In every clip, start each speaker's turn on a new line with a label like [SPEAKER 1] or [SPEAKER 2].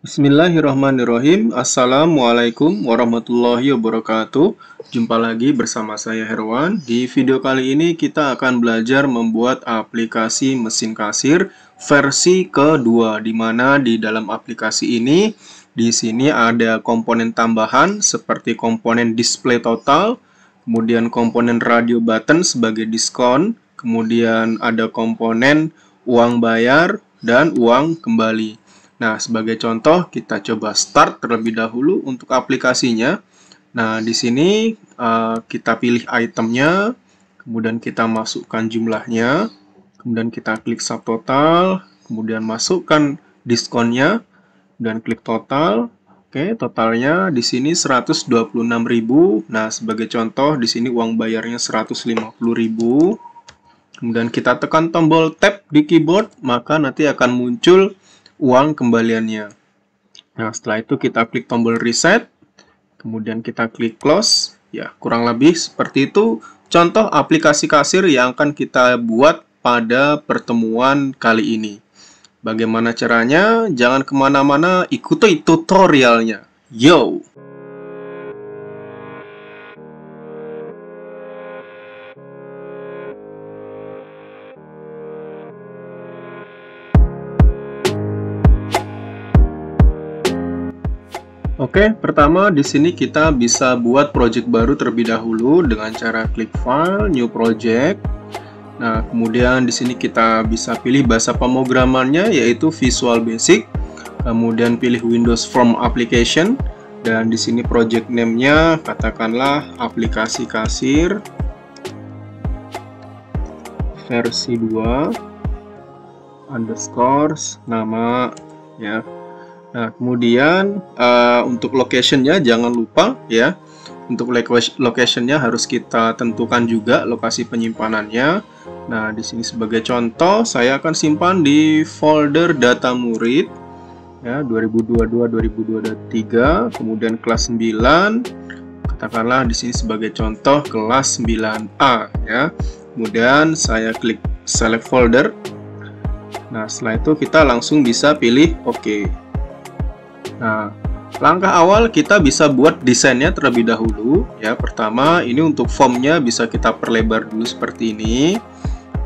[SPEAKER 1] Bismillahirrahmanirrahim. Assalamualaikum warahmatullahi wabarakatuh. Jumpa lagi bersama saya Herwan. Di video kali ini kita akan belajar membuat aplikasi mesin kasir versi kedua, di mana di dalam aplikasi ini di sini ada komponen tambahan seperti komponen display total, kemudian komponen radio button sebagai diskon, kemudian ada komponen uang bayar dan uang kembali. Nah, sebagai contoh, kita coba start terlebih dahulu untuk aplikasinya. Nah, di sini kita pilih itemnya, kemudian kita masukkan jumlahnya, kemudian kita klik subtotal, kemudian masukkan diskonnya, dan klik total. Oke, totalnya di sini 126.000. Nah, sebagai contoh, di sini uang bayarnya 150.000. Kemudian kita tekan tombol tab di keyboard, maka nanti akan muncul uang kembaliannya. Nah, setelah itu kita klik tombol reset, kemudian kita klik close. Ya, kurang lebih seperti itu contoh aplikasi kasir yang akan kita buat pada pertemuan kali ini. Bagaimana caranya? Jangan kemana-mana, ikuti tutorialnya. Yo! Oke, pertama di sini kita bisa buat project baru terlebih dahulu dengan cara klik File, New Project. Nah, kemudian di sini kita bisa pilih bahasa pemrogramannya yaitu Visual Basic. Kemudian pilih Windows Form Application dan di sini project name-nya katakanlah aplikasi kasir versi 2 underscores nama ya. Nah, kemudian untuk location-nya jangan lupa ya. Untuk location-nya harus kita tentukan juga lokasi penyimpanannya. Nah, di sini sebagai contoh saya akan simpan di folder data murid ya 2022-2023, kemudian kelas 9. Katakanlah di sini sebagai contoh kelas 9A ya. Kemudian saya klik select folder. Nah, setelah itu kita langsung bisa pilih OK. Nah, langkah awal kita bisa buat desainnya terlebih dahulu ya. Pertama, ini untuk formnya bisa kita perlebar dulu seperti ini.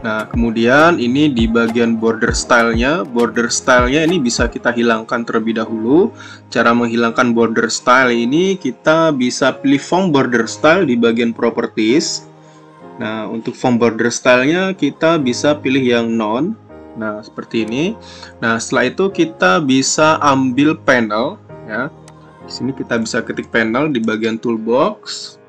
[SPEAKER 1] Nah, kemudian ini di bagian border style-nya. Border style-nya ini bisa kita hilangkan terlebih dahulu. Cara menghilangkan border style ini kita bisa pilih font border style di bagian properties. Nah, untuk font border style-nya kita bisa pilih yang none. Nah, seperti ini. Nah, setelah itu kita bisa ambil panel ya. Di sini kita bisa ketik panel di bagian toolbox.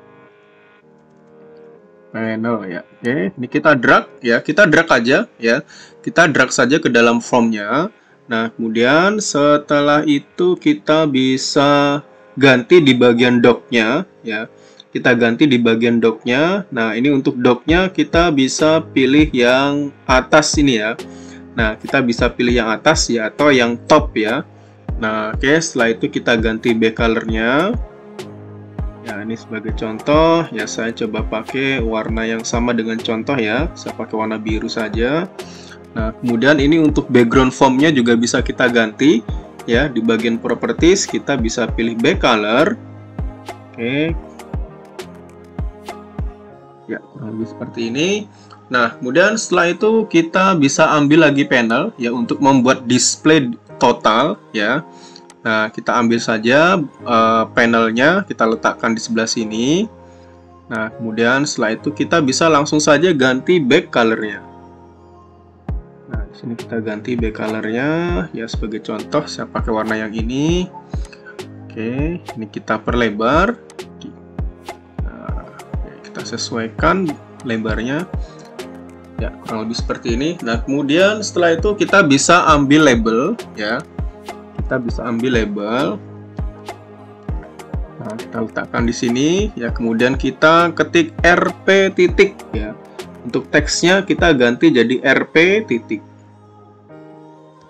[SPEAKER 1] Panel ya. Oke, ini kita drag ya. Kita drag aja ya. Kita drag saja ke dalam formnya. Nah, kemudian setelah itu kita bisa ganti di bagian dock-nya ya. Kita ganti di bagian dock-nya. Nah, ini untuk dock-nya kita bisa pilih yang atas ini ya. Nah, kita bisa pilih yang atas ya atau yang top ya. Nah, oke, setelah itu kita ganti backcolor-nya. Ya, ini sebagai contoh ya, saya coba pakai warna yang sama dengan contoh ya. Saya pakai warna biru saja. Nah, kemudian ini untuk background form-nya juga bisa kita ganti ya. Di bagian properties kita bisa pilih backcolor. Oke. Ya, kurang lebih seperti ini. Nah, kemudian setelah itu kita bisa ambil lagi panel ya untuk membuat display total ya. Nah, kita ambil saja panelnya, kita letakkan di sebelah sini. Nah, kemudian setelah itu kita bisa langsung saja ganti back color-nya. Nah, di sini kita ganti back color-nya ya, sebagai contoh saya pakai warna yang ini. Oke, ini kita perlebar. Nah, kita sesuaikan lebarnya. Ya, kurang lebih seperti ini. Nah, kemudian setelah itu kita bisa ambil label ya. Kita bisa ambil label. Nah, kita letakkan di sini ya. Kemudian kita ketik RP titik ya. Untuk teksnya kita ganti jadi RP titik.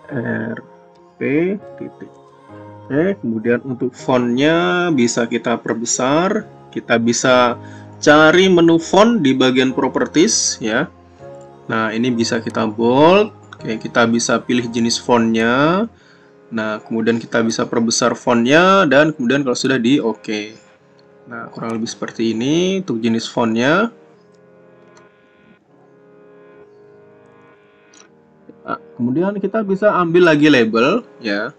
[SPEAKER 1] RP titik. Oke, kemudian untuk fontnya bisa kita perbesar. Kita bisa cari menu font di bagian properties ya. Nah, ini bisa kita bold. Oke, kita bisa pilih jenis fontnya. Nah, kemudian kita bisa perbesar fontnya dan kemudian kalau sudah di OK. Nah, kurang lebih seperti ini untuk jenis fontnya. Nah, kemudian kita bisa ambil lagi label ya.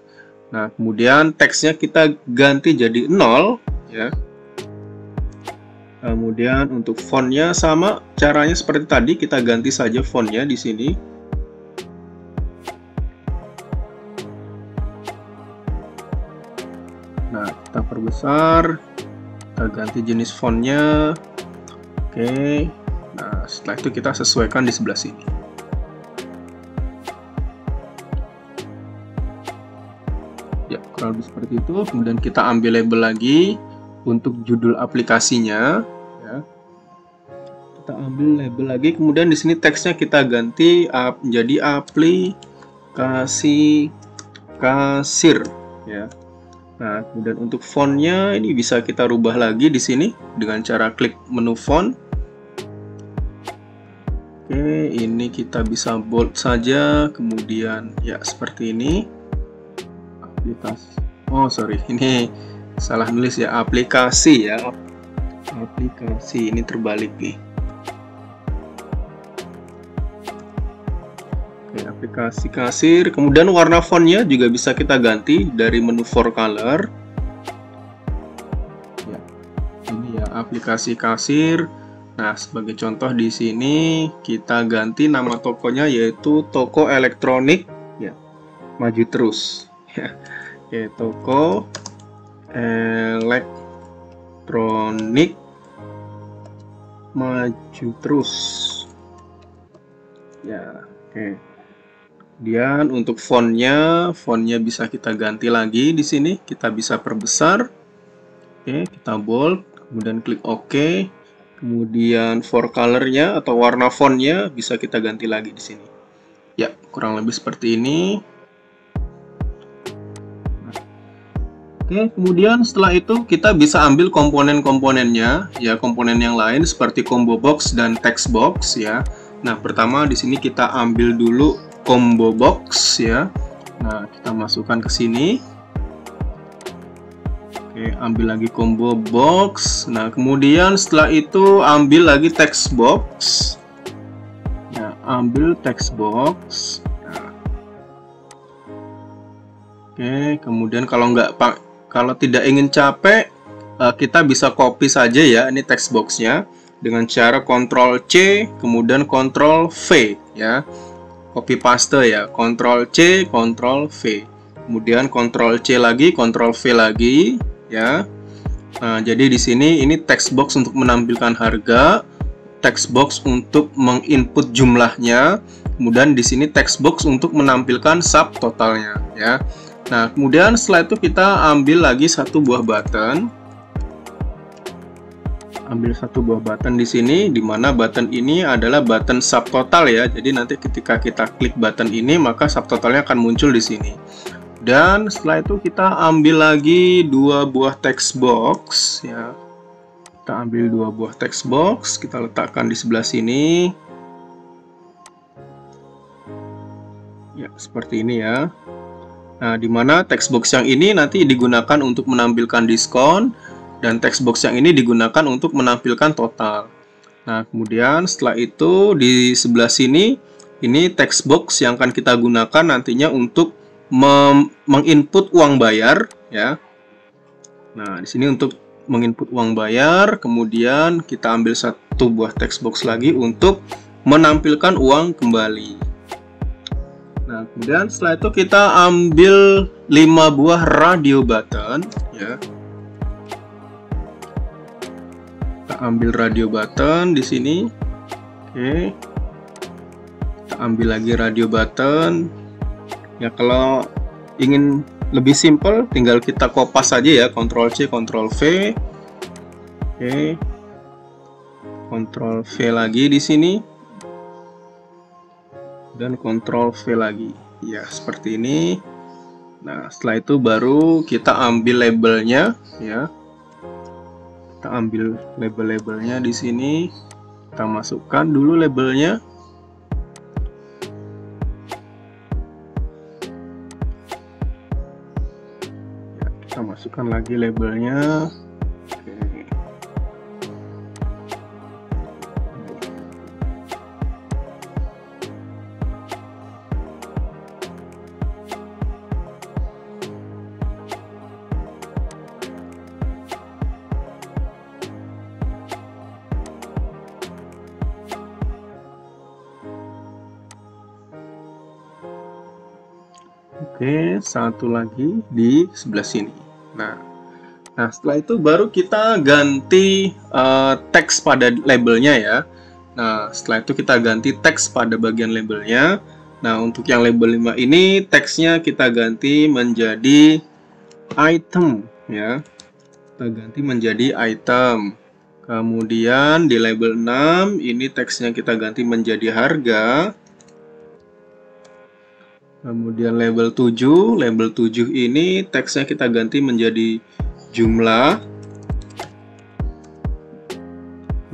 [SPEAKER 1] Nah, kemudian teksnya kita ganti jadi 0 ya. Kemudian untuk fontnya sama caranya seperti tadi, kita ganti saja fontnya di sini. Nah, kita perbesar, kita ganti jenis fontnya. Oke. Nah, setelah itu kita sesuaikan di sebelah sini. Ya, kurang lebih seperti itu. Kemudian kita ambil label lagi untuk judul aplikasinya. Ya. Kita ambil label lagi. Kemudian di sini teksnya kita ganti menjadi aplikasi kasir. Ya. Nah, kemudian untuk fontnya ini bisa kita rubah lagi di sini dengan cara klik menu font. Oke, ini kita bisa bold saja. Kemudian ya seperti ini. Aplikasi. Oh, sorry, ini salah nulis ya, aplikasi ya. Aplikasi ini terbalik nih. Oke, aplikasi kasir. Kemudian warna fontnya juga bisa kita ganti dari menu for color. Ya, ini ya aplikasi kasir. Nah, sebagai contoh di sini kita ganti nama tokonya yaitu toko elektronik. Ya, maju terus. Ya, oke, toko elektronik maju terus. Ya, oke. Kemudian untuk fontnya bisa kita ganti lagi di sini. Kita bisa perbesar. Oke, kita bold. Kemudian klik OK. Kemudian for color-nya atau warna fontnya bisa kita ganti lagi di sini. Ya, kurang lebih seperti ini. Oke, kemudian setelah itu kita bisa ambil komponen-komponennya, ya komponen yang lain seperti combo box dan text box ya. Nah, pertama di sini kita ambil dulu combo box ya. Nah, kita masukkan ke sini. Oke, ambil lagi combo box. Nah, kemudian setelah itu ambil lagi text box. Nah, ambil text box. Nah. Oke, kemudian kalau tidak ingin capek, kita bisa copy saja ya ini text boxnya dengan cara Ctrl C, kemudian Ctrl V ya. Copy paste ya, Ctrl C, Ctrl V. Kemudian Ctrl C lagi, Ctrl V lagi ya. Nah, jadi di sini ini text box untuk menampilkan harga, text box untuk menginput jumlahnya, kemudian di sini text box untuk menampilkan subtotalnya ya. Nah, kemudian setelah itu kita ambil lagi satu buah button. Ambil satu buah button di sini, di mana button ini adalah button subtotal ya. Jadi nanti ketika kita klik button ini, maka subtotalnya akan muncul di sini. Dan setelah itu kita ambil lagi dua buah text box ya. Kita ambil dua buah text box, kita letakkan di sebelah sini. Ya, seperti ini ya. Nah, di mana text box yang ini nanti digunakan untuk menampilkan diskon. Dan text box yang ini digunakan untuk menampilkan total. Nah, kemudian setelah itu di sebelah sini, ini text box yang akan kita gunakan nantinya untuk menginput uang bayar ya. Nah, di sini untuk menginput uang bayar, kemudian kita ambil satu buah text box lagi untuk menampilkan uang kembali. Nah, kemudian setelah itu kita ambil 5 buah radio button ya. Ambil radio button di sini. Oke. Kita ambil lagi radio button. Ya, kalau ingin lebih simple tinggal kita kopas saja ya, Ctrl C, Ctrl V. Oke. Ctrl V lagi di sini. Dan Ctrl V lagi. Ya, seperti ini. Nah, setelah itu baru kita ambil labelnya ya. Kita ambil label-labelnya di sini. Kita masukkan dulu labelnya. Kita masukkan lagi labelnya. Oke. Oke, satu lagi di sebelah sini. Nah, setelah itu baru kita ganti teks pada labelnya ya. Nah, setelah itu kita ganti teks pada bagian labelnya. Nah, untuk yang label 5 ini teksnya kita ganti menjadi item ya. Kita ganti menjadi item. Kemudian di label 6 ini teksnya kita ganti menjadi harga. Kemudian label 7 ini teksnya kita ganti menjadi jumlah.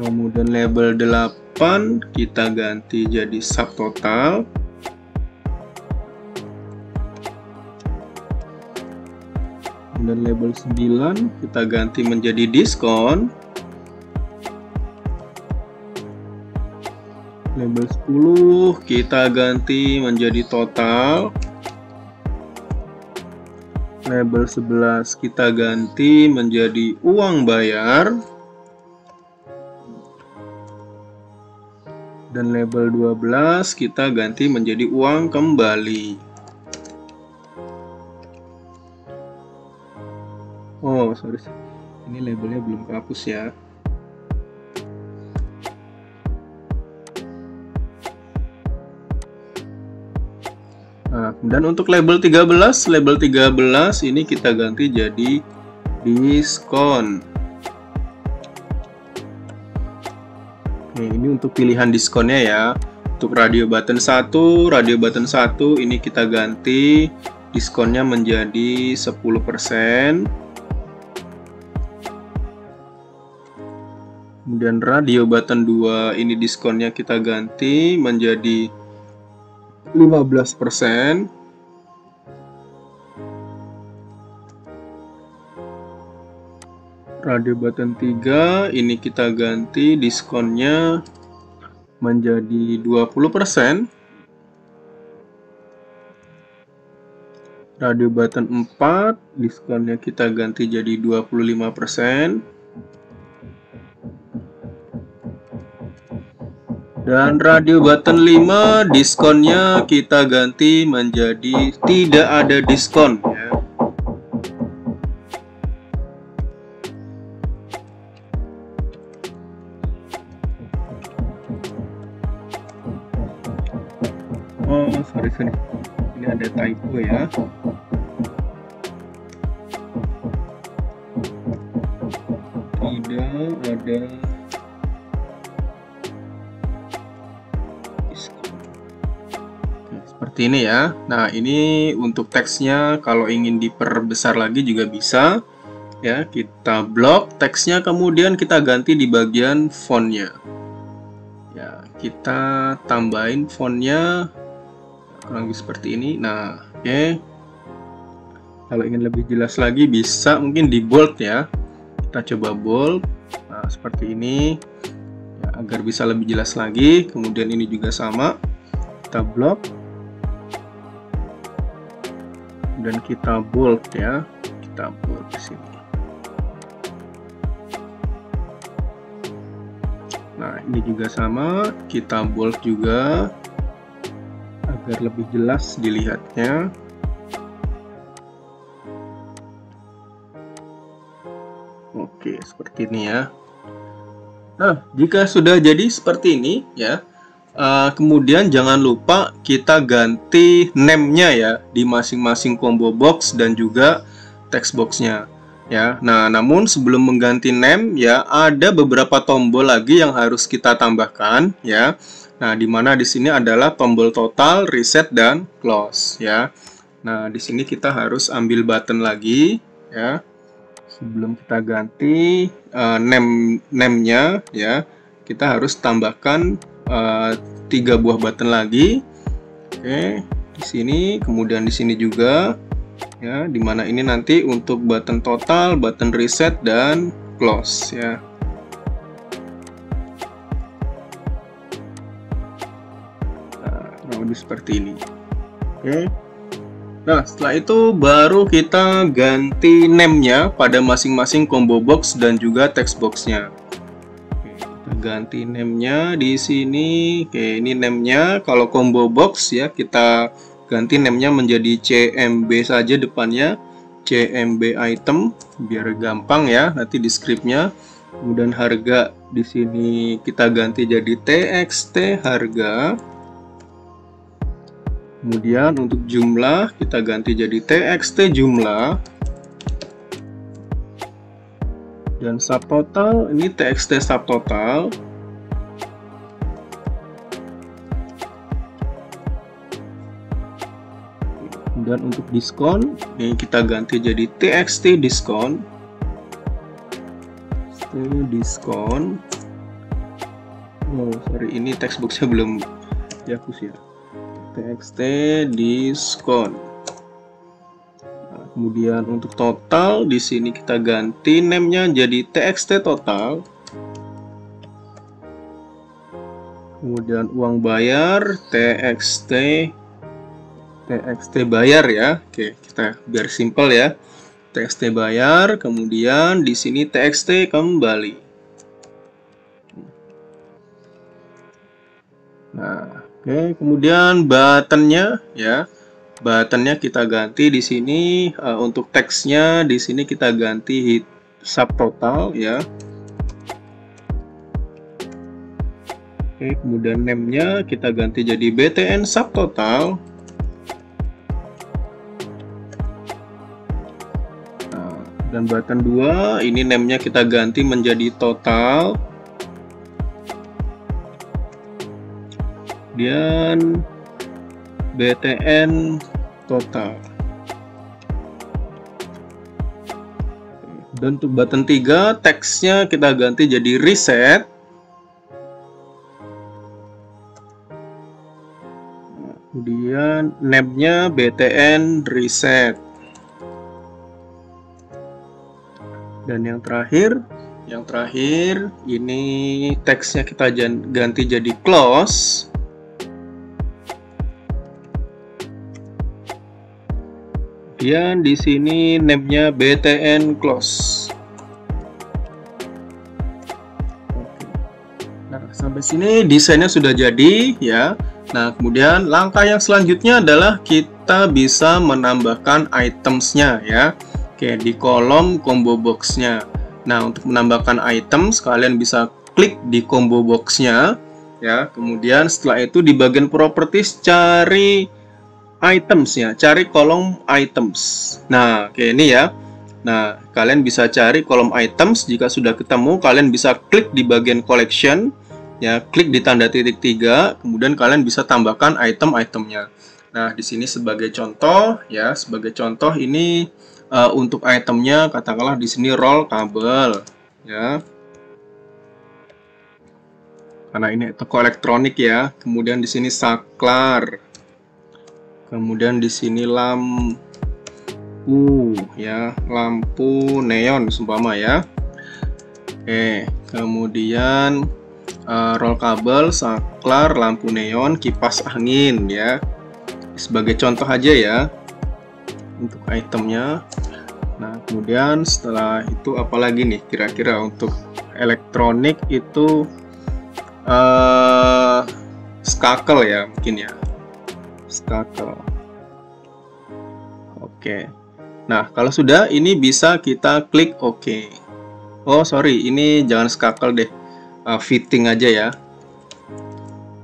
[SPEAKER 1] Kemudian label 8 kita ganti jadi subtotal. Dan label 9 kita ganti menjadi diskon. Label 10 kita ganti menjadi total. Label 11 kita ganti menjadi uang bayar. Dan label 12 kita ganti menjadi uang kembali. Oh, sorry. Ini labelnya belum kehapus ya. Nah, dan untuk label 13 ini kita ganti jadi diskon. Oke, ini untuk pilihan diskonnya ya. Untuk radio button 1 ini kita ganti diskonnya menjadi 10%. Kemudian radio button 2 ini diskonnya kita ganti menjadi 15%. Radio button 3 ini kita ganti diskonnya menjadi 20%. Radio button 4 diskonnya kita ganti jadi 25%. Dan radio button 5 diskonnya kita ganti menjadi tidak ada diskon ya. Oh, sorry. Ini ada typo ya. Tidak ada seperti ini ya. Nah, ini untuk teksnya kalau ingin diperbesar lagi juga bisa ya. Kita blok teksnya, kemudian kita ganti di bagian fontnya ya. Kita tambahin fontnya kurang lebih seperti ini. Nah, oke. Kalau ingin lebih jelas lagi bisa mungkin di bold ya. Kita coba bold. Nah, seperti ini ya, agar bisa lebih jelas lagi. Kemudian ini juga sama, kita blok dan kita bold ya. Kita bold di sini. Nah, ini juga sama, kita bold juga agar lebih jelas dilihatnya. Oke, seperti ini ya. Nah, jika sudah jadi seperti ini ya, kemudian jangan lupa kita ganti name-nya ya di masing-masing combo box dan juga text box-nya ya. Nah, namun sebelum mengganti name ya, ada beberapa tombol lagi yang harus kita tambahkan ya. Nah, di mana di sini adalah tombol total, reset, dan close ya. Nah, di sini kita harus ambil button lagi ya. Sebelum kita ganti name-nya ya, kita harus tambahkan 3 buah button lagi. Oke, di sini, kemudian di sini juga. Ya, dimana ini nanti untuk button total, button reset, dan close ya. Nah, lebih seperti ini. Oke. Nah, setelah itu baru kita ganti name-nya pada masing-masing combo box dan juga text box-nya. Oke, kita ganti name-nya di sini. Oke, ini name-nya. Kalau combo box ya, kita ganti name-nya menjadi CMB saja depannya. CMB item biar gampang ya nanti di script-nya. Kemudian harga di sini kita ganti jadi TXT harga. Kemudian untuk jumlah kita ganti jadi TXT jumlah. Dan subtotal ini TXT subtotal. Kemudian untuk diskon ini kita ganti jadi TXT diskon. Diskon. Oh, sorry, ini textbooknya belum dihapus ya. TXT diskon. Nah, kemudian untuk total di sini kita ganti name-nya jadi TXT total. Kemudian uang bayar TXT bayar ya. Oke, kita biar simple ya. TXT bayar, kemudian di sini TXT kembali. Nah, oke, kemudian buttonnya ya, buttonnya kita ganti di sini untuk teksnya di sini kita ganti hit subtotal ya. Oke, kemudian name-nya kita ganti jadi BTN subtotal. Nah, dan button 2 ini name-nya kita ganti menjadi total. Kemudian BTN total. Dan untuk button 3 teksnya kita ganti jadi reset. Kemudian name-nya BTN reset. Dan yang terakhir ini teksnya kita ganti jadi close. Kemudian di sini name-nya BTN close. Nah, sampai sini desainnya sudah jadi ya. Nah, kemudian langkah yang selanjutnya adalah kita bisa menambahkan items-nya ya. Oke, di kolom combo box-nya. Nah, untuk menambahkan items kalian bisa klik di combo box-nya ya. Kemudian setelah itu di bagian properties cari items ya, cari kolom items. Nah, kayak ini ya. Nah, kalian bisa cari kolom items. Jika sudah ketemu, kalian bisa klik di bagian collection ya, klik di tanda titik 3, kemudian kalian bisa tambahkan item-itemnya. Nah, di sini sebagai contoh ya, sebagai contoh ini untuk itemnya katakanlah di sini roll kabel ya. Karena ini toko elektronik ya. Kemudian di sini saklar. Kemudian di sini lampu ya, lampu neon seumpama ya. Oke, kemudian roll kabel, saklar, lampu neon, kipas angin ya. Sebagai contoh aja ya untuk itemnya. Nah, kemudian setelah itu apalagi nih kira-kira untuk elektronik itu skakel ya mungkin ya. Skakel. Oke. Nah, kalau sudah ini bisa kita klik OK. Oh, sorry, ini jangan skakel deh. Fitting aja ya.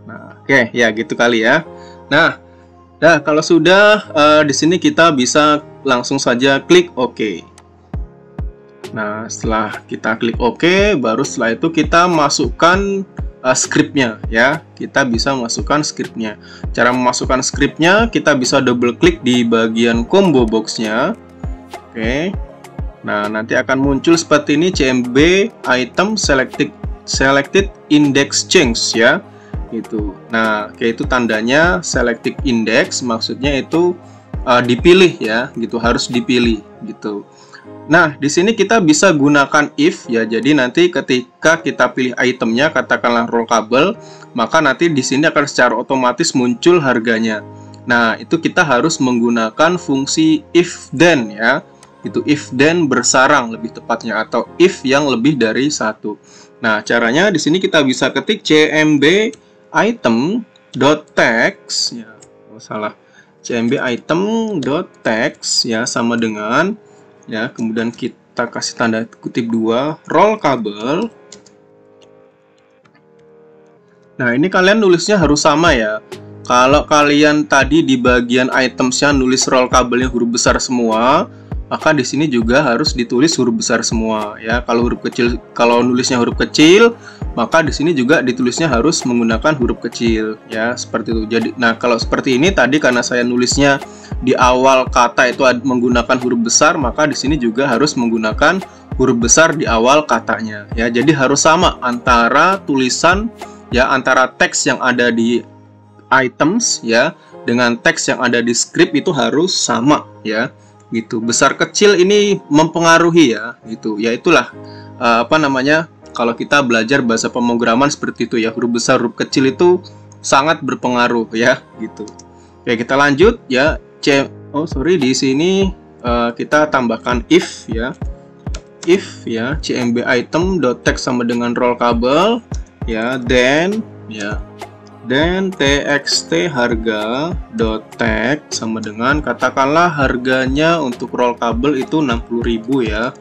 [SPEAKER 1] Nah, oke, ya gitu kali ya. Nah, kalau sudah di sini kita bisa langsung saja klik OK. Nah, setelah kita klik OK, baru setelah itu kita masukkan scriptnya ya, kita bisa masukkan scriptnya. Cara memasukkan scriptnya kita bisa double klik di bagian combo boxnya. Oke, nah nanti akan muncul seperti ini CMB item selected index change ya, itu. Nah, kayak itu tandanya selected index, maksudnya itu dipilih ya, gitu, harus dipilih gitu. Nah, di sini kita bisa gunakan if ya. Jadi nanti ketika kita pilih itemnya, katakanlah rollable, maka nanti di sini akan secara otomatis muncul harganya. Nah, itu kita harus menggunakan fungsi if then ya. Itu if then bersarang lebih tepatnya, atau if yang lebih dari satu. Nah, caranya di sini kita bisa ketik cmb item.text ya. Oh, salah. cmb item.text ya, sama dengan ya, kemudian kita kasih tanda kutip 2 rollable. Nah, ini kalian nulisnya harus sama ya. Kalau kalian tadi di bagian itemsnya nulis rollable-nya huruf besar semua, maka di sini juga harus ditulis huruf besar semua ya. Kalau huruf kecil, kalau nulisnya huruf kecil, maka di sini juga ditulisnya harus menggunakan huruf kecil ya, seperti itu. Jadi, nah kalau seperti ini tadi karena saya nulisnya di awal kata itu menggunakan huruf besar, maka di sini juga harus menggunakan huruf besar di awal katanya ya. Jadi harus sama antara tulisan ya, antara teks yang ada di items ya dengan teks yang ada di script itu harus sama ya, gitu. Besar kecil ini mempengaruhi ya, gitu. Ya itulah apa namanya, kalau kita belajar bahasa pemrograman seperti itu ya, huruf besar huruf kecil itu sangat berpengaruh ya, gitu. Oke, kita lanjut ya. Di sini kita tambahkan if ya. If ya, cmb item.text sama dengan rollable ya, then ya, then txt harga.text sama dengan, katakanlah harganya untuk rollable itu 60.000 ya.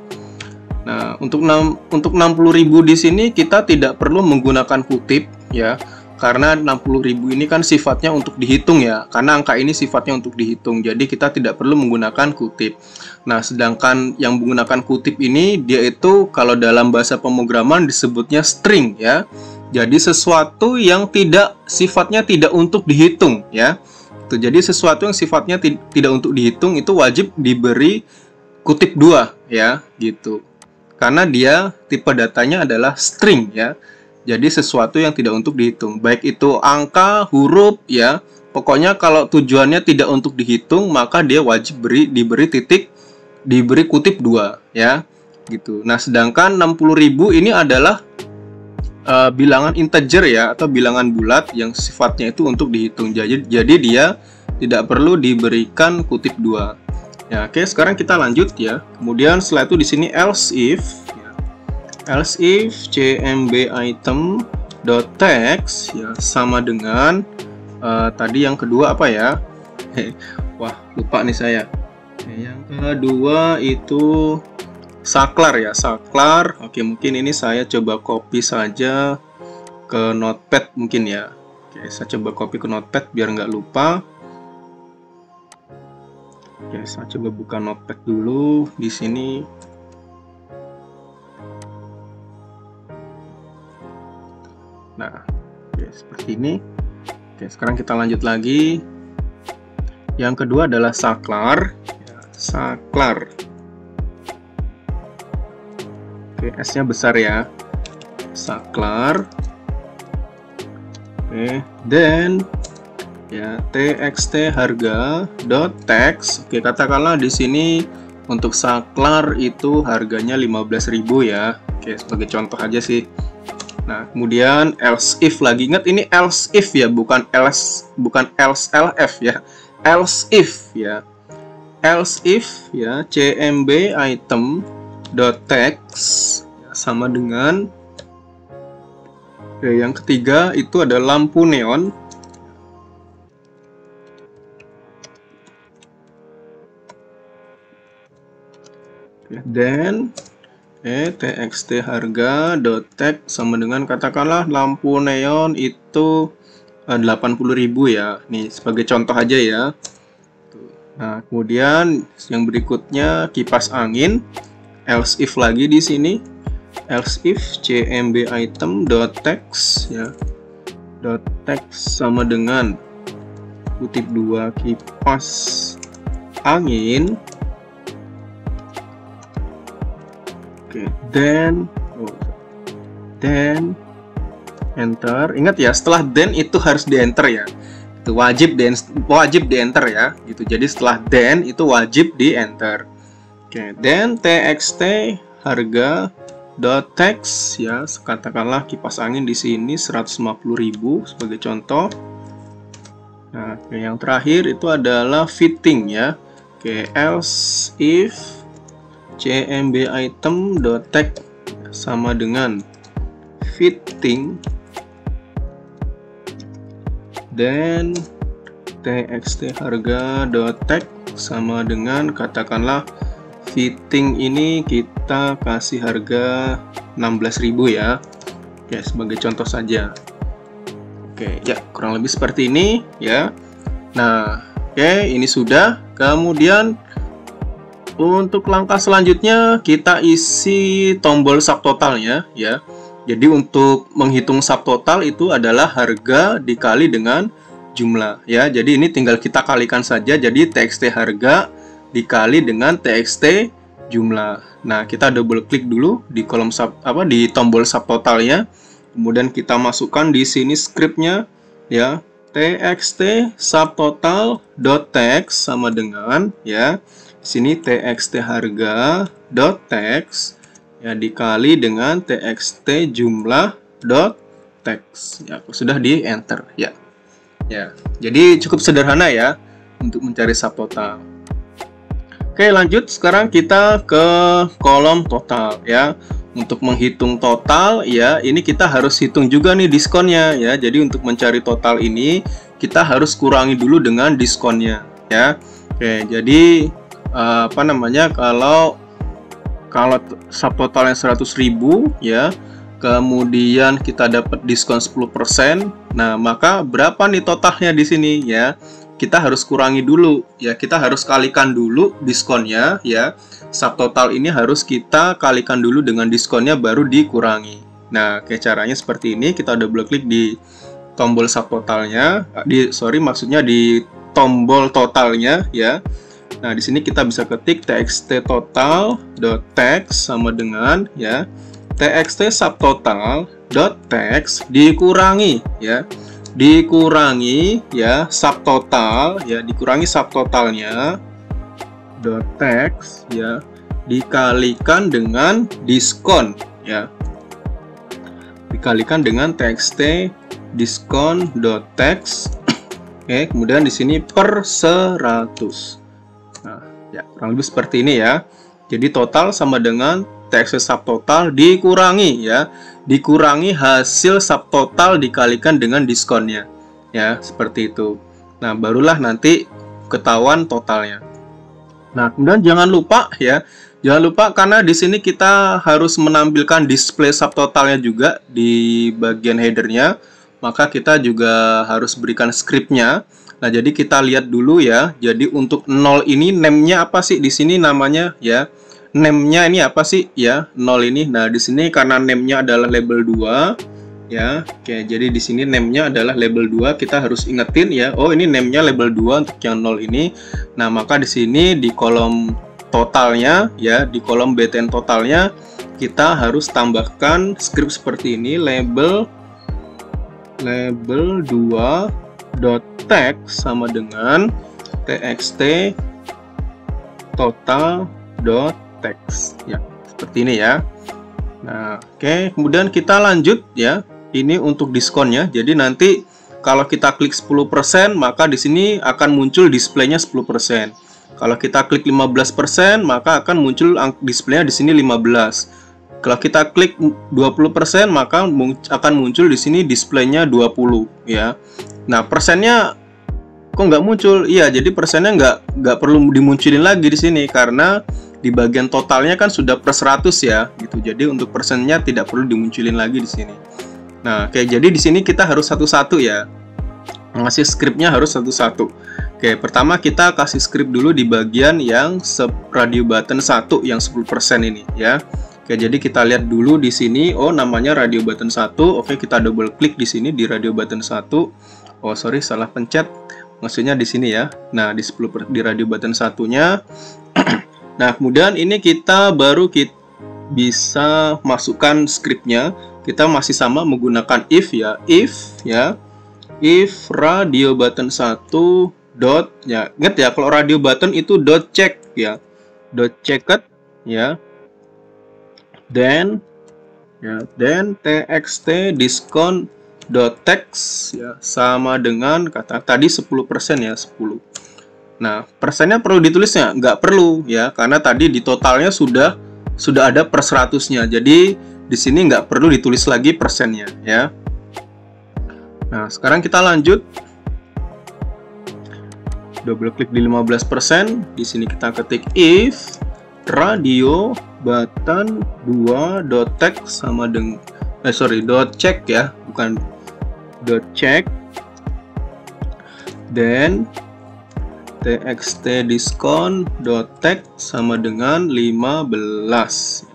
[SPEAKER 1] Nah, untuk 60.000 di sini kita tidak perlu menggunakan kutip ya, karena 60.000 ini kan sifatnya untuk dihitung ya, karena angka ini sifatnya untuk dihitung, jadi kita tidak perlu menggunakan kutip. Nah, sedangkan yang menggunakan kutip ini dia itu kalau dalam bahasa pemrograman disebutnya string ya. Jadi sesuatu yang sifatnya tidak untuk dihitung ya. Jadi sesuatu yang sifatnya tidak untuk dihitung itu wajib diberi kutip 2 ya, gitu. Karena dia tipe datanya adalah string ya. Jadi sesuatu yang tidak untuk dihitung, baik itu angka, huruf ya. Pokoknya kalau tujuannya tidak untuk dihitung, maka dia wajib diberi kutip 2 ya, gitu. Nah, sedangkan 60.000 ini adalah bilangan integer ya, atau bilangan bulat yang sifatnya itu untuk dihitung. Jadi dia tidak perlu diberikan kutip 2. Ya, oke, sekarang kita lanjut ya. Kemudian setelah itu di sini else if ya. Else if cmb item.text ya, sama dengan tadi yang kedua apa ya? Wah, lupa nih saya. Yang kedua itu saklar ya, saklar. Oke, mungkin ini saya coba copy saja ke notepad mungkin ya. Oke, saya coba copy ke notepad biar nggak lupa. Oke, saya coba buka notepad dulu di sini. Nah, oke, seperti ini. Oke, sekarang kita lanjut lagi. Yang kedua adalah saklar ya, saklar. Oke, S-nya besar ya, saklar. Oke, then ya txt harga.text. Oke, katakanlah di sini untuk saklar itu harganya 15.000 ya. Oke, sebagai contoh aja sih. Nah, kemudian else if lagi. Ingat ini else if ya, bukan else lf ya. Else if ya. Else if ya, cmb item.text ya, sama dengan yang ketiga itu ada lampu neon. Dan txt harga.text sama dengan katakanlah lampu neon itu 80.000 ya. Nih sebagai contoh aja ya. Nah, kemudian yang berikutnya kipas angin. Else if lagi di sini. Else if cmb item.text ya. .text sama dengan kutip 2 kipas angin. Oke, then enter. Ingat ya, setelah then itu harus di enter ya. Itu wajib di enter ya, gitu. Jadi setelah then itu wajib di enter. Oke, then txt harga .text ya, katakanlah kipas angin di sini 150.000 sebagai contoh. Nah, yang terakhir itu adalah fitting ya. Oke, else if cmb item .text sama dengan fitting, then txt harga .text sama dengan, katakanlah fitting ini kita kasih harga 16.000 ya. Oke, sebagai contoh saja. Oke, ya kurang lebih seperti ini ya. Nah, oke, ini sudah. Kemudian untuk langkah selanjutnya kita isi tombol subtotalnya ya. Jadi untuk menghitung subtotal itu adalah harga dikali dengan jumlah ya. Jadi ini tinggal kita kalikan saja. Jadi txt harga dikali dengan txt jumlah. Nah, kita double klik dulu di kolom di tombol subtotalnya. Kemudian kita masukkan di sini scriptnya ya. txt subtotal.text sama dengan ya. Di sini txt harga .text ya dikali dengan txt jumlah .text ya, sudah di enter ya. Ya, jadi cukup sederhana ya untuk mencari subtotal. Oke, lanjut. Sekarang kita ke kolom total ya. Untuk menghitung total ya, ini kita harus hitung juga nih diskonnya ya. Jadi untuk mencari total ini kita harus kurangi dulu dengan diskonnya ya. Oke, jadi kalau subtotalnya 100.000 ya, kemudian kita dapat diskon 10%. Nah, maka berapa nih totalnya di sini ya? Kita harus kurangi dulu ya, kita harus kalikan dulu diskonnya ya. Subtotal ini harus kita kalikan dulu dengan diskonnya baru dikurangi. Nah, kayak caranya seperti ini. Kita double klik di tombol subtotalnya, maksudnya di tombol totalnya ya. Nah, di sini kita bisa ketik txt total.text sama dengan ya txt subtotal.text dikurangi ya. Dikurangi ya subtotal ya, dikurangi subtotalnya .text ya dikalikan dengan diskon ya. Dikalikan dengan txt diskon.text. Oke, kemudian di sini per 100. Nah, ya kurang lebih seperti ini ya. Jadi total sama dengan txt subtotal dikurangi ya, dikurangi hasil subtotal dikalikan dengan diskonnya ya, seperti itu. Nah, barulah nanti ketahuan totalnya. Nah, kemudian jangan lupa ya, jangan lupa karena di sini kita harus menampilkan display subtotalnya juga di bagian headernya, maka kita juga harus berikan scriptnya. Nah, jadi kita lihat dulu ya. Jadi untuk 0 ini name-nya apa sih di sini namanya ya? Name-nya ini apa sih ya? 0 ini. Nah, di sini karena name-nya adalah label 2 ya. Oke, jadi di sini name-nya adalah label 2. Kita harus ingetin ya. Oh, ini name-nya label 2 untuk yang 0 ini. Nah, maka di sini di kolom totalnya ya, di kolom btn totalnya kita harus tambahkan script seperti ini, label 2.text sama dengan txt total.text ya, seperti ini ya. Nah, oke, kemudian kita lanjut ya. Ini untuk diskonnya. Jadi nanti kalau kita klik 10%, maka di sini akan muncul displaynya 10%. Kalau kita klik 15%, maka akan muncul displaynya di sini 15. Kalau kita klik 20%, maka akan muncul di sini displaynya 20 ya. Nah, persennya kok nggak muncul? Iya, jadi persennya nggak perlu dimunculin lagi di sini karena di bagian totalnya kan sudah per 100 ya, gitu. Jadi untuk persennya tidak perlu dimunculin lagi di sini. Nah, oke, jadi di sini kita harus satu-satu ya. Ngasih scriptnya harus satu-satu. Oke, pertama kita kasih script dulu di bagian yang radio button 1 yang 10% ini ya. Oke, jadi kita lihat dulu di sini, oh namanya radio button 1. Oke, kita double klik di sini di radio button 1. Oh, sorry, salah pencet. Maksudnya di sini ya. Nah, di radio button 1-nya. Nah, kemudian ini kita bisa masukkan scriptnya. Kita masih sama menggunakan if ya. If ya. if radio button 1 dot, ya ingat ya, kalau radio button itu dot check ya, dot checked ya, then txt discount dot text ya sama dengan kata tadi 10% ya, 10. Nah, persennya perlu ditulisnya? Nggak perlu ya, karena tadi di totalnya sudah ada per 100-nya. Jadi di sini nggak perlu ditulis lagi persennya ya. Nah, sekarang kita lanjut. Double klik di 15%. Di sini kita ketik if radio button 2 dot text sama dengan dot check ya, bukan dot check, then txt discount dot text sama dengan 15.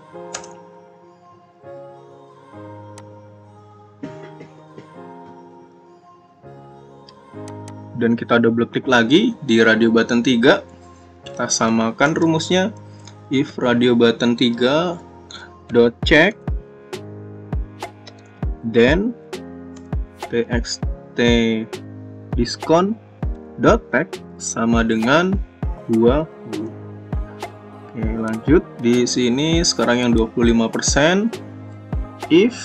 [SPEAKER 1] Dan kita double klik lagi di radio button 3. Kita samakan rumusnya. If radio button 3 dot check, then txt discount dot text sama dengan 20. Oke, lanjut di sini sekarang yang 25%. If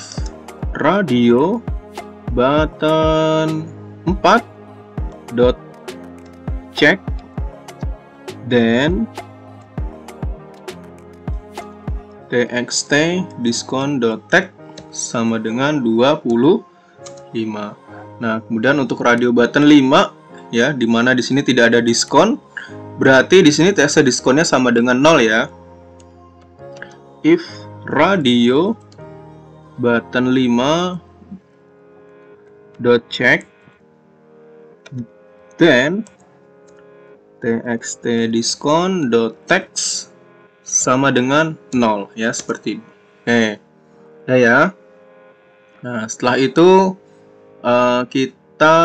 [SPEAKER 1] radio button 4 dot check, then txt discount dot text sama dengan 25. Nah, kemudian untuk radio button 5 ya, dimana di sini tidak ada diskon, berarti di sini txt diskonnya sama dengan 0 ya. If radio button 5 dot check, then txt discount dot text sama dengan 0 ya, seperti ini. Oke, ya. Nah, setelah itu kita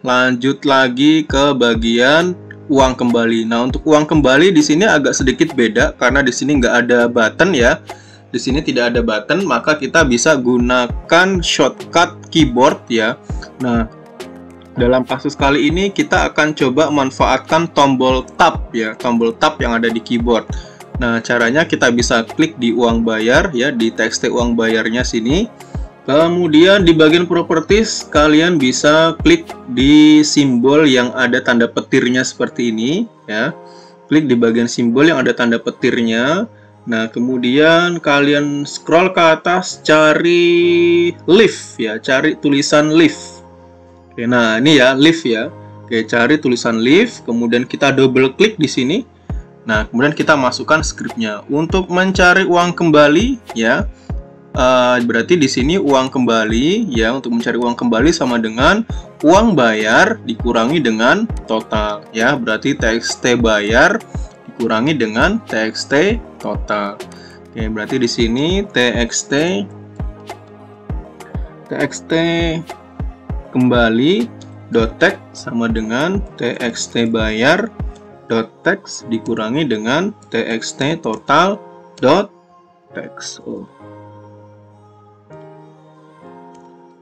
[SPEAKER 1] lanjut lagi ke bagian uang kembali. Nah, untuk uang kembali di sini agak sedikit beda karena di sini nggak ada button ya. Di sini tidak ada button, maka kita bisa gunakan shortcut keyboard ya. Nah, dalam kasus kali ini kita akan coba manfaatkan tombol tab ya, tombol tab yang ada di keyboard. Nah, caranya kita bisa klik di uang bayar ya, di txt uang bayarnya sini. Kemudian di bagian properties kalian bisa klik di simbol yang ada tanda petirnya seperti ini ya. Klik di bagian simbol yang ada tanda petirnya. Nah, kemudian kalian scroll ke atas, cari live ya, cari tulisan live. Oke, nah ini ya live ya. Oke, cari tulisan live, kemudian kita double klik di sini. Nah, kemudian kita masukkan skripnya. Untuk mencari uang kembali ya, berarti di sini uang kembali ya, untuk mencari uang kembali sama dengan uang bayar dikurangi dengan total ya, berarti txt bayar dikurangi dengan txt total. Oke, berarti di sini txt kembali dot text sama dengan txt bayar dot text dikurangi dengan txt total dot text.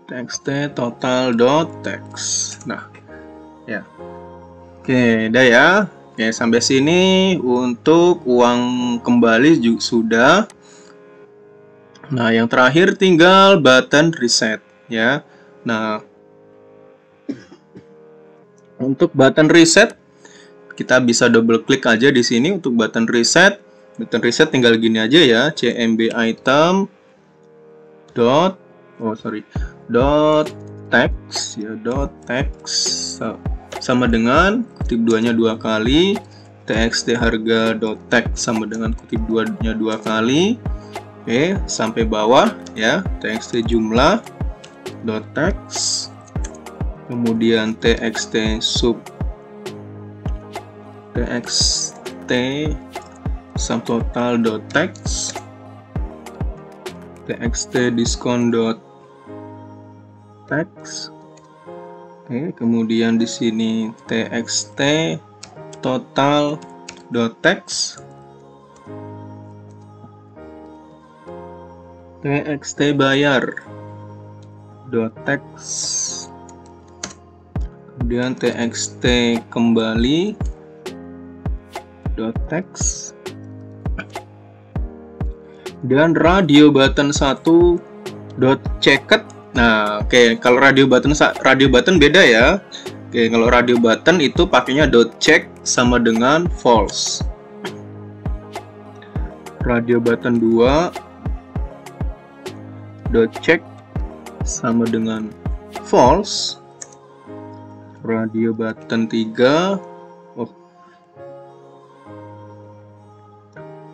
[SPEAKER 1] txt total dot text. Nah, ya. Oke, udah ya. Oke, sampai sini untuk uang kembali juga sudah. Nah, yang terakhir tinggal button reset ya. Nah, untuk button reset kita bisa double klik aja di sini untuk button reset. Button reset tinggal gini aja ya, cmb item dot text ya, dot text sama dengan kutip 2-nya 2 kali, txt harga dot text sama dengan kutip 2-nya 2 kali. Oke, sampai bawah ya, txt jumlah dot text, kemudian txt sub txt sum total dot text, txt discount dot text. Oke, kemudian di sini txt total dot text, txt bayar dot text, kemudian txt kembali .text, dan radio button 1 .checked. Nah, oke, kalau radio button beda ya. Oke, kalau radio button itu pakainya .check sama dengan false. Radio button 2 .check sama dengan false. Radio button 3, oh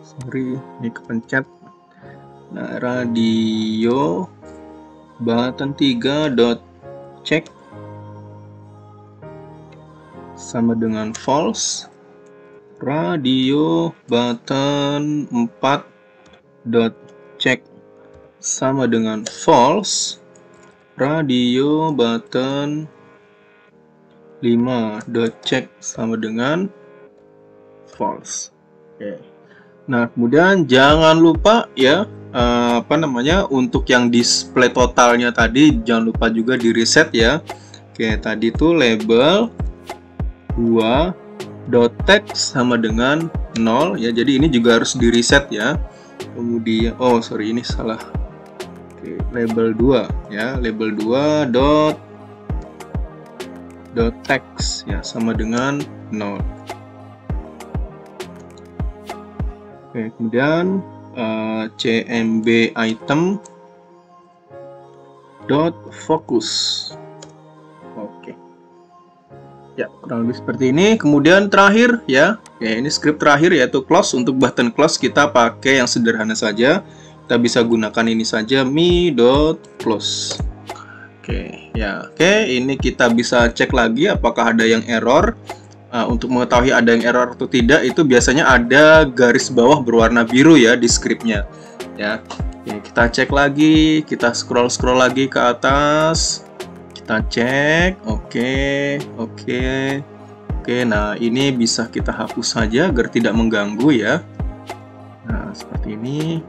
[SPEAKER 1] sorry, ini kepencet. Nah, radio button 3 .check sama dengan false. Radio button 4 .check sama dengan false. Radio button 5 .check sama dengan false. Oke. Nah, kemudian jangan lupa ya, untuk yang display totalnya tadi jangan lupa juga di reset ya. Oke, tadi tuh label 2 .text sama dengan 0 ya. Jadi ini juga harus di reset ya. Kemudian sorry, ini salah. Oke, label 2 ya, label 2 .text ya sama dengan 0. Oke, kemudian cmb item .focus. Oke. Ya, kurang lebih seperti ini. Kemudian terakhir ya. Oke, ini script terakhir yaitu close. Untuk button close kita pakai yang sederhana saja. Kita bisa gunakan ini saja, mi.close. Oke, ya. Oke, ini kita bisa cek lagi apakah ada yang error. Untuk mengetahui ada yang error atau tidak, itu biasanya ada garis bawah berwarna biru ya di scriptnya. Ya. Oke, kita cek lagi, kita scroll lagi ke atas. Kita cek. Oke. Nah, ini bisa kita hapus saja agar tidak mengganggu ya. Nah, seperti ini.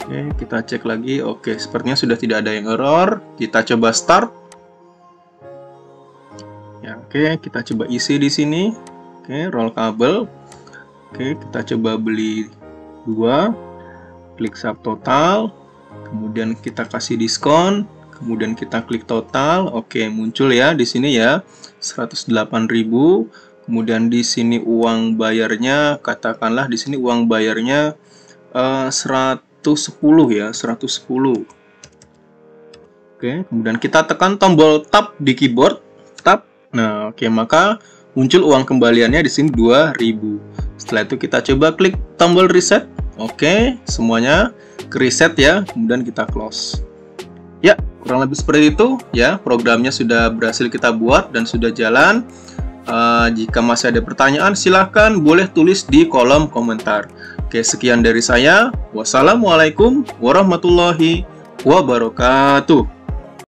[SPEAKER 1] Oke, kita cek lagi. Oke, sepertinya sudah tidak ada yang error. Kita coba start. Ya, oke, kita coba isi di sini. Oke, roll kabel. Oke, kita coba beli 2. Klik subtotal. Kemudian kita kasih diskon. Kemudian kita klik total. Oke, muncul ya di sini ya. 108.000. Kemudian di sini uang bayarnya, katakanlah di sini uang bayarnya 110 ya, 110. Oke, kemudian kita tekan tombol tab di keyboard, tab. Nah, oke, maka muncul uang kembaliannya di sini 2.000. Setelah itu kita coba klik tombol reset. Oke, semuanya ke reset ya, kemudian kita close. Ya, kurang lebih seperti itu ya. Programnya sudah berhasil kita buat dan sudah jalan. Jika masih ada pertanyaan, silahkan boleh tulis di kolom komentar. Oke, sekian dari saya. Wassalamualaikum warahmatullahi wabarakatuh.